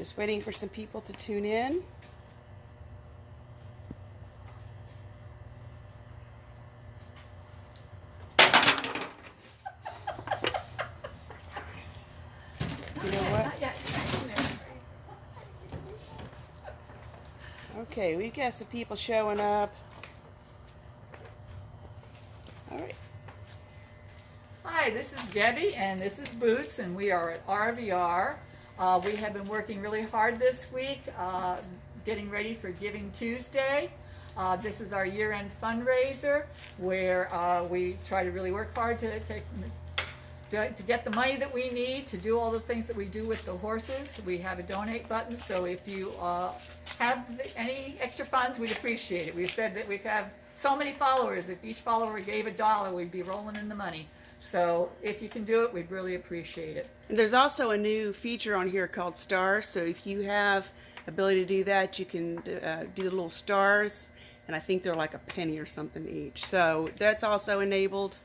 Just waiting for some people to tune in. You know what? Okay, we've got some people showing up. All right. Hi, this is Debbie and this is Boots, and we are at RVR. We have been working really hard this week, getting ready for Giving Tuesday. This is our year-end fundraiser where we try to really work hard to get the money that we need to do all the things that we do with the horses. We have a donate button, so if you have any extra funds, we'd appreciate it. We've said that we have so many followers. If each follower gave $1, we'd be rolling in the money. So if you can do it, we'd really appreciate it. And there's also a new feature on here called stars. So if you have ability to do that, you can do the little stars, and I think they're like a penny or something each. So that's also enabled.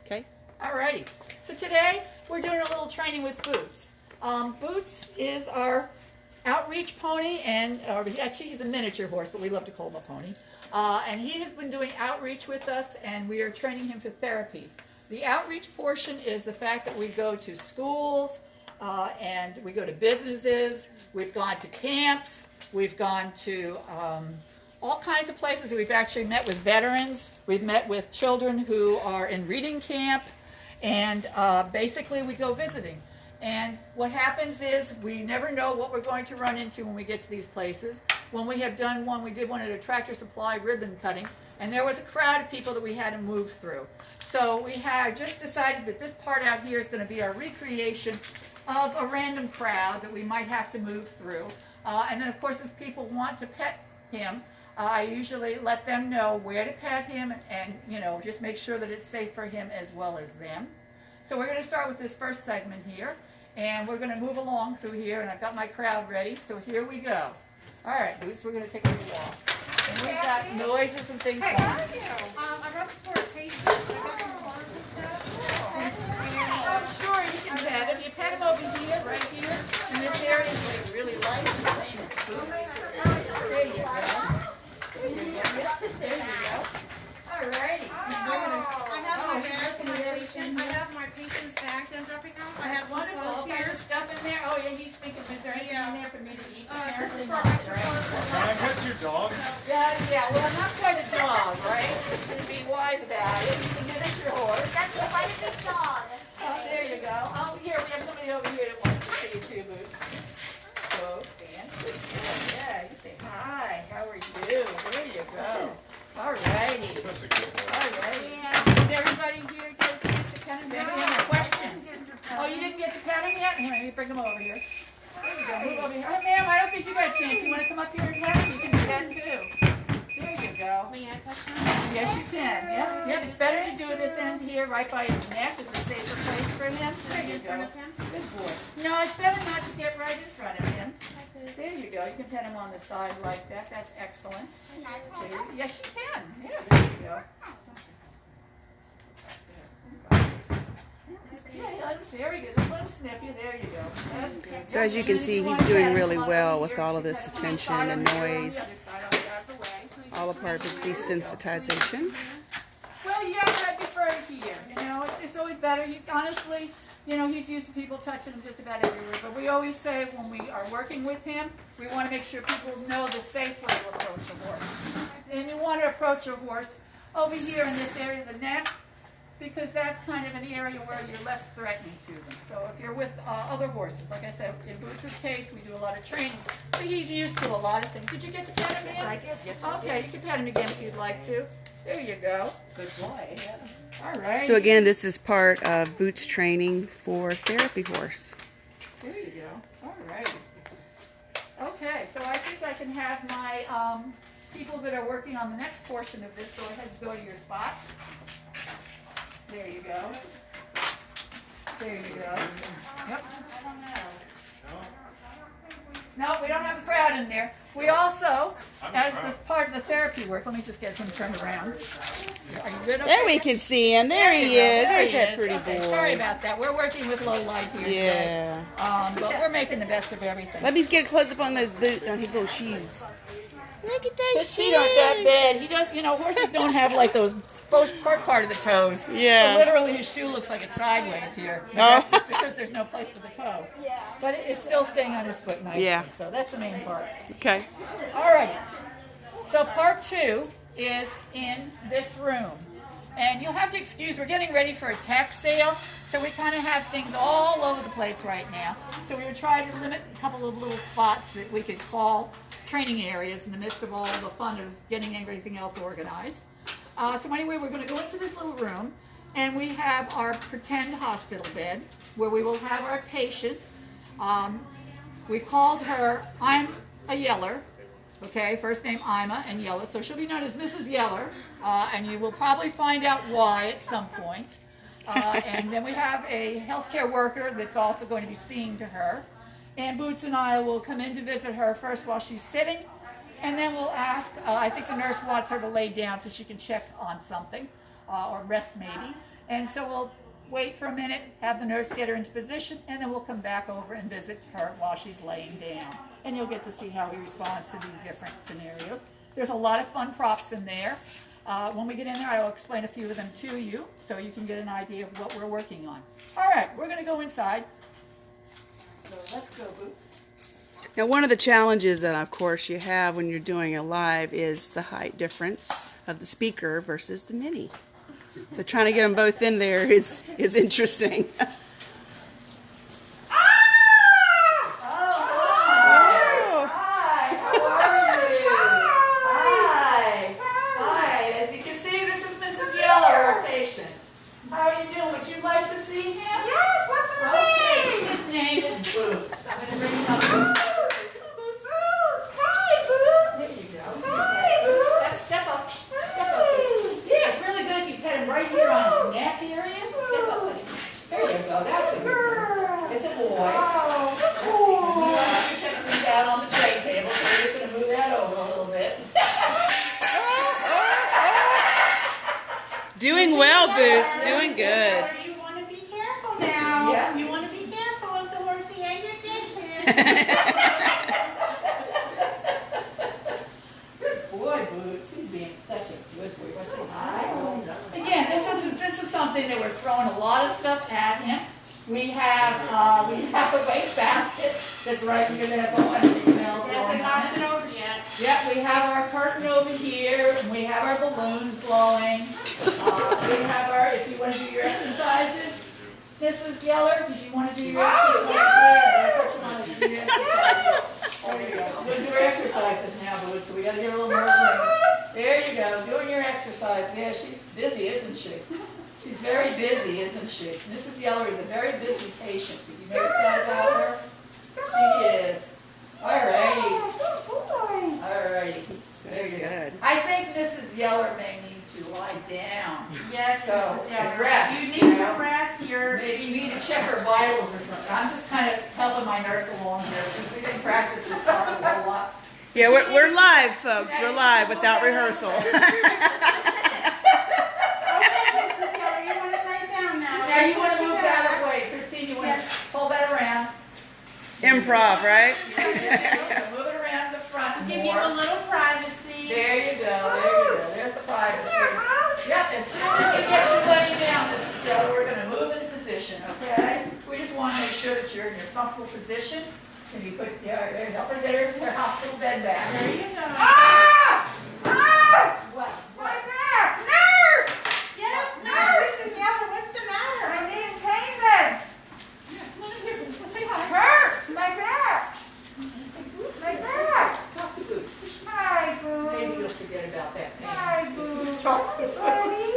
Okay. Alrighty. So today we're doing a little training with Boots. Boots is our outreach pony, and actually he's a miniature horse, but we love to call him a pony. And he has been doing outreach with us, and we are training him for therapy. The outreach portion is the fact that we go to schools and we go to businesses. We've gone to camps. We've gone to all kinds of places. We've actually met with veterans. We've met with children who are in reading camp, and basically we go visiting. And what happens is we never know what we're going to run into when we get to these places. When we have done one, we did one at a Tractor Supply ribbon cutting, and there was a crowd of people that we had to move through. So we have just decided that this part out here is going to be our recreation of a random crowd that we might have to move through. And then of course, as people want to pet him, I usually let them know where to pet him, and you know, just make sure that it's safe for him as well as them. So we're going to start with this first segment here, and we're going to move along through here, and I've got my crowd ready, so here we go. All right, Boots, we're going to take a little walk. And we've got noises and things going. I got this for a patient. I got some clothes and stuff. Oh, sure, you can pet him. You pet him over here, right here, in this area is like really light. His name is Boots. There you go. There you go. There you go. All righty. I have my patient's bag that I'm dropping off. I have some Wonderful. clothes All kinds here. of stuff in there. Oh, yeah, he's thinking, is there anything in there for me to eat? This Apparently is for not, extra right? clothes. Can I pet your dog? Yeah, well, I'm not quite a dog, right? To be wise about it. You can get at your horse. That's quite a big dog. Oh, there you go. Oh, here, we have somebody over here that wants to see you too, Boots. Go, stand. Good. Yeah, you say hi. How are you? There you go. All righty. Such a good boy. All righty. Did everybody here get a chance to pet him? Maybe any more questions? Oh, you didn't get to pet him yet? Here, let me bring him over here. There you go. Move over here. Oh, ma'am, I don't think you got a chance. You want to come up here and pet him? You can do that too. There you go. May I touch him? Yes, you can. Yep. Yep. It's better to do this end here, right by his neck. It's a safer place for him. There you In front go. of him? Good boy. No, it's better not to get right in front of him. There you go. You can pet him on the side like that. That's excellent. Can I pet There, him? yes, you can. Yeah, there you go. Yeah, let him see. There you go. Just let him sniff you. There you go. That's good. So as you can see, he's doing really well with all of this attention and noise. All a part of his desensitization. Well, yeah, I prefer it here. You know, it's always better. Honestly, you know, he's used to people touching him just about everywhere. But we always say when we are working with him, we want to make sure people know the safe way to approach a horse. And you want to approach a horse over here in this area of the neck, because that's kind of an area where you're less threatening to them. So if you're with other horses, like I said, in Boots' case, we do a lot of training. So he's used to a lot of things. Did you get to pet him again? I did, yes, I Okay, you can pet him again if you'd like to. There you go. Good boy. All right. So again, this is part of Boots training for therapy horse. There you go. All right. Okay, so I think I can have my people that are working on the next portion of this go ahead and go to your spots. There you go. There you go. Yep. No, we don't have a crowd in there. We also, as the part of the therapy work. Let me just get him turned around. Are you good? There Okay? we can see him. There you he go. is. There There's he that is. pretty Okay, boy. sorry about that. We're working with low light here today. Yeah. But we're making the best of everything. Let me get a close up on those boots, on his little shoes. Look at those His feet aren't that big. He does, horses don't have like those most part of the toes. Yeah. So literally his shoe looks like it's sideways here. Oh. That's just because there's no place for the toe. Yeah. But it's still staying on his foot nicely. Yeah. So that's the main part. Okay. All right. So part 2 is in this room. And you'll have to excuse, we're getting ready for a tax sale, so we kind of have things all over the place right now. So we were trying to limit a couple of little spots that we could call training areas in the midst of all the fun of getting everything else organized. So anyway, we're going to go into this little room, and we have our pretend hospital bed, where we will have our patient. We called her I'm a Yeller. Okay, first name Ima and Yeller, so she'll be known as Mrs. Yeller, and you will probably find out why at some point. And then we have a healthcare worker that's also going to be seeing to her. And Boots and I will come in to visit her first while she's sitting, and then we'll ask, I think the nurse wants her to lay down so she can check on something, or rest maybe. And so we'll wait for a minute, have the nurse get her into position, and then we'll come back over and visit her while she's laying down. And you'll get to see how he responds to these different scenarios. There's a lot of fun props in there. When we get in there, I will explain a few of them to you so you can get an idea of what we're working on. All right, we're going to go inside. So let's go, Boots. Now, one of the challenges that, of course, you have when you're doing a live is the height difference of the speaker versus the mini. So trying to get them both in there is interesting. Hi, how are you? Hi. Hi. As you can see, this is Mrs. Yeller, our patient. How are you doing? Would you like to see him? Yes, what's her Okay. name? His name is Boots. I'm going to bring him up. Boots. Hi, Boo. There you go. Hi, Boots, Boo. that's step up. Step up, Boots. Yeah, it's really good if you pet him right here on his neck area. Step up, Boots. There you go. That's a good one. It's a boy. You're checking this out on the tray table, so we're just going to move that over a little bit. Doing well, Boots. Doing good. You want to be careful now. Yeah. You want to be careful of the horsey and your dishes. Good boy, Boots. He's being such a good boy. What's it? Hi. Again, this is something that we're throwing a lot of stuff at him. We have a waste basket that's right here that has all kinds of smells Yes, going I on knocked it. it over yet. Yep, we have our curtain over here, and we have our balloons blowing. We have our, if you want to do your exercises, Mrs. Yeller, did you want to do your exercises? Yeah, I put you on to do your exercises. There you go. We'll do our exercises now, Boots, so we got to get a little more room. There you go, doing your exercise. Yeah, she's busy, isn't she? She's very busy, isn't she? Mrs. Yeller is a very busy patient. Did you notice that about her? She is. Alrighty. Alrighty. So There you go. good. I think Mrs. Yeller may need to lie down. Yes, So, Mrs. Yeller. rest, You you need know. to rest. Maybe you need to check her vitals or something. I'm just kind of helping my nurse along here since we didn't practice this part a whole lot. Yeah, we're live, folks. We're live without rehearsal. Okay, Mrs. Yeller, you want to lay down now. Now you want to move that way. Christine, you want to Yes. pull that around. Improv, right? There you go. Move it around to the front Give you a more. little privacy. There you go. There you go. There's the privacy. Yep, as soon as we get you laying down, Mrs. Yeller, we're going to move into position, okay? We just want to make sure that you're in your comfortable position. And you put, help her get her hospital bed back. There you go. What? My back! Nurse! Yes, nurse! Mrs. Yeller, what's the matter? I need pain meds. Come on in here, Boots. Let's say It hi. hurts. My back. My back. Talk to Boots. Hi, Maybe Boo. you'll forget about that pain. Hi, Boo. Talk to Boots. Buddy.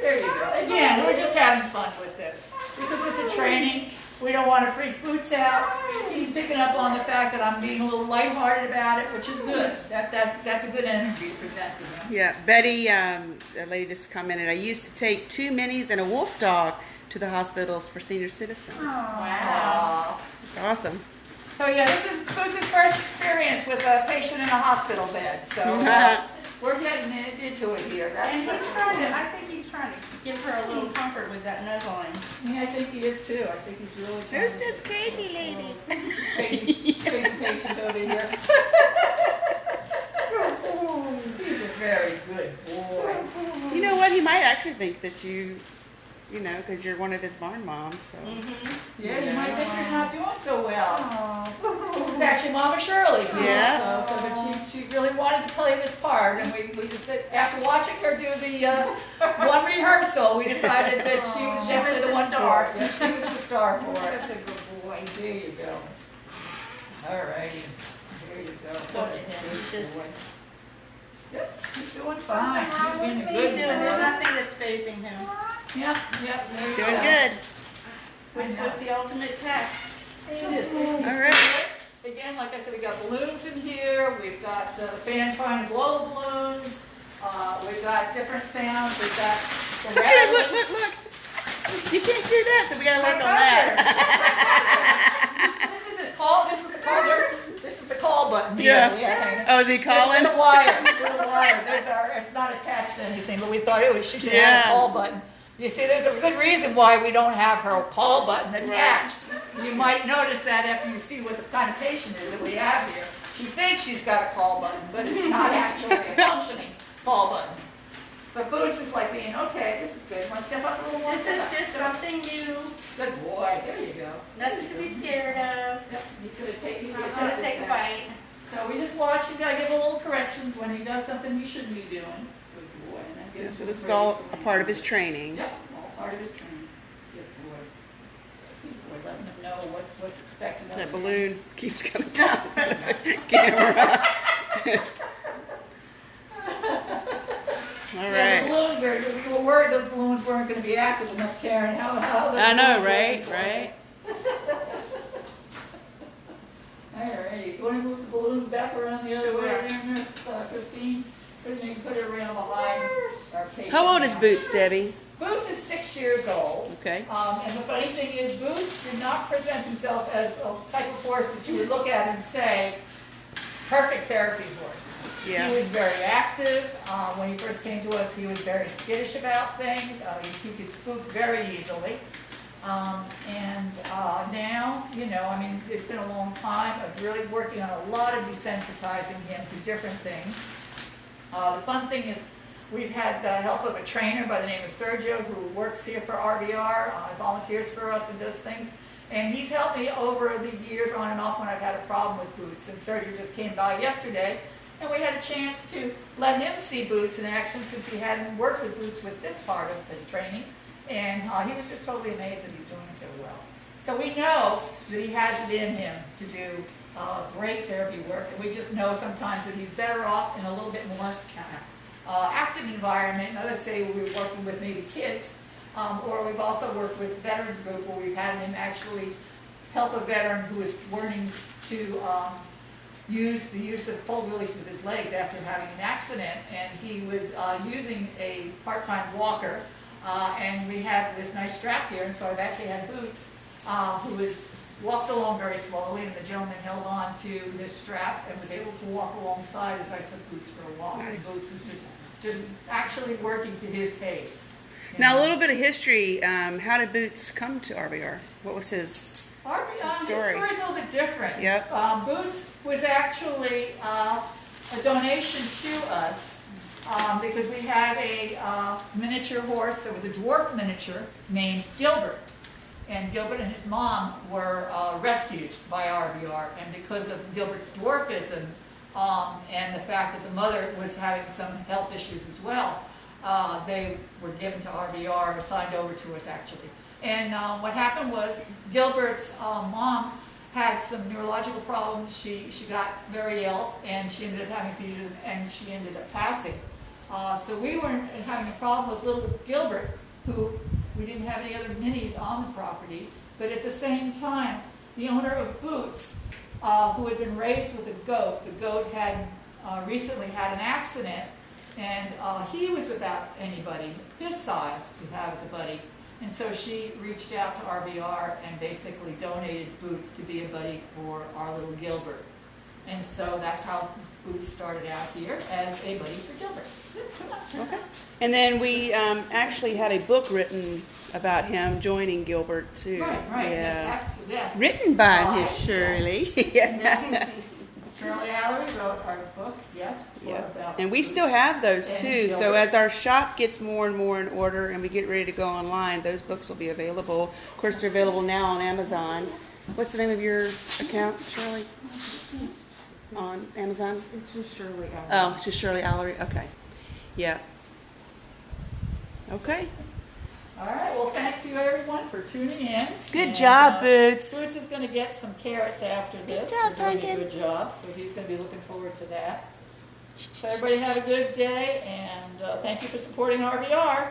There you go. Again, we're just having fun with this. Because it's a training, we don't want to freak Boots out. He's picking up on the fact that I'm being a little lighthearted about it, which is good. That's a good energy to present to him. Yeah, Betty, a lady just commented, I used to take 2 minis and a wolf dog to the hospitals for senior citizens. Wow. It's awesome. So yeah, this is Boots' first experience with a patient in a hospital bed. So we're getting into it here. And That's he's trying to, I think he's trying to give her a little comfort with that nuzzling. Yeah, I think he is too. I think he's really trying Who's to. this crazy lady? Crazy patient over here. He's a very good boy. You know what? He might actually think that you know, because you're one of his barn moms. So. Yeah, you might think you're not doing so well. This is actually Mama Shirley. Yeah. So that she really wanted to play this part, and we just said, after watching her do the one rehearsal, we decided that she was definitely the one star. for it. Yeah, she was the star for it. Such a good boy. There you go. All righty. There you go. Look at him, he's just. Yep, he's doing fine. He's being a He's good doing, there's boy. nothing that's phasing him. Yep, there you Doing go. good. Which was the ultimate test. It is. All right. Again, like I said, we got balloons in here. We've got the fan trying to blow the balloons. We've got different sounds. We've got the Look at it, rattling. look. You can't do that, so we gotta work on that. This is his call. This is the call. This is the call button. Yeah. Yeah. Oh, is he calling? With a wire. With a wire. There's our. It's not attached to anything, but we thought she should have Yeah. a call button. You see, there's a good reason why we don't have her call button attached. You might notice that after you see what the kind of patient is that we have here. She thinks she's got a call button, but it's not actually a functioning call button. But Boots is like being, okay, this is good. Want to step up a little more? This Step is up. just Step up. something new, Good boy. There you go. nothing to be scared of. Yep. He's gonna take. He's I'm gonna take a bite. So we just watch and gotta give him little corrections when he does something he shouldn't be doing. Good boy. And then give Yeah, him so some this is praise all for a when he part of does his it. training. Yep, all part of his training. Good boy. Good boy, letting him know what's expected of That him. balloon keeps coming down the camera. All Yeah, the right. balloons we were worried those balloons weren't gonna be active enough, Karen. How those I know, balloons right? working. Right. Alrighty, you wanna move the balloons back around the other Sure. way there, Miss Christine? Put it around behind our patient. How old is now. Boots, Debbie? Boots is 6 years old. Okay. And the funny thing is, Boots did not present himself as a type of horse that you would look at and say, perfect therapy horse. Yeah. He was very active. When he first came to us, he was very skittish about things. He could spook very easily. Now, I mean, it's been a long time of really working on a lot of desensitizing him to different things. The fun thing is we've had the help of a trainer by the name of Sergio who works here for RVR, volunteers for us and does things. And he's helped me over the years on and off when I've had a problem with Boots. And Sergio just came by yesterday and we had a chance to let him see Boots in action since he hadn't worked with Boots with this part of his training. And he was just totally amazed that he's doing so well. So we know that he has it in him to do great therapy work, and we just know sometimes that he's better off in a little bit more active environment. Now, let's say we're working with maybe kids, or we've also worked with veterans group where we've had him actually help a veteran who is learning to use of full release of his legs after having an accident, and he was using a part-time walker, and we have this nice strap here, and so I've actually had Boots, who was walked along very slowly, and the gentleman held on to this strap and was able to walk alongside as I took Boots for a walk. Nice. And Boots was just actually working to his pace. you Now, a know. little bit of history. How did Boots come to RBR? What was his? His story. story's a little bit different. Yep. Boots was actually a donation to us because we had a miniature horse that was a dwarf miniature named Gilbert. And Gilbert and his mom were rescued by RVR. And because of Gilbert's dwarfism and the fact that the mother was having some health issues as well, they were given to RVR, signed over to us actually. And what happened was Gilbert's mom had some neurological problems. She got very ill and she ended up having seizures and she ended up passing. So we were having a problem with little Gilbert, who we didn't have any other minis on the property, but at the same time, the owner of Boots, who had been raised with a goat, the goat had recently had an accident, and he was without anybody his size to have as a buddy. And so she reached out to RVR and basically donated Boots to be a buddy for our little Gilbert. And so that's how Boots started out here as a buddy for Gilbert. Okay. And then we actually had a book written about him joining Gilbert too. Right, Yeah. yes, absolutely, yes. Written by By, Miss Shirley. Yes. Shirley Allery wrote our book, yes. Yeah. about And we Boots. still have those And too. So Gilbert. as our shop gets more and more in order and we get ready to go online, those books will be available. Of course, they're available now on Amazon. What's the name of your account, Shirley? On Amazon? It's just Shirley. Oh, it's just Shirley Allery. Okay. Yeah. Okay. All right, well, thank you everyone for tuning in. Good And, job, Boots. Boots is going to get some carrots after this. job, We're doing a Pumpkin. good job, so he's going to be looking forward to that. So everybody have a good day, and thank you for supporting RVR.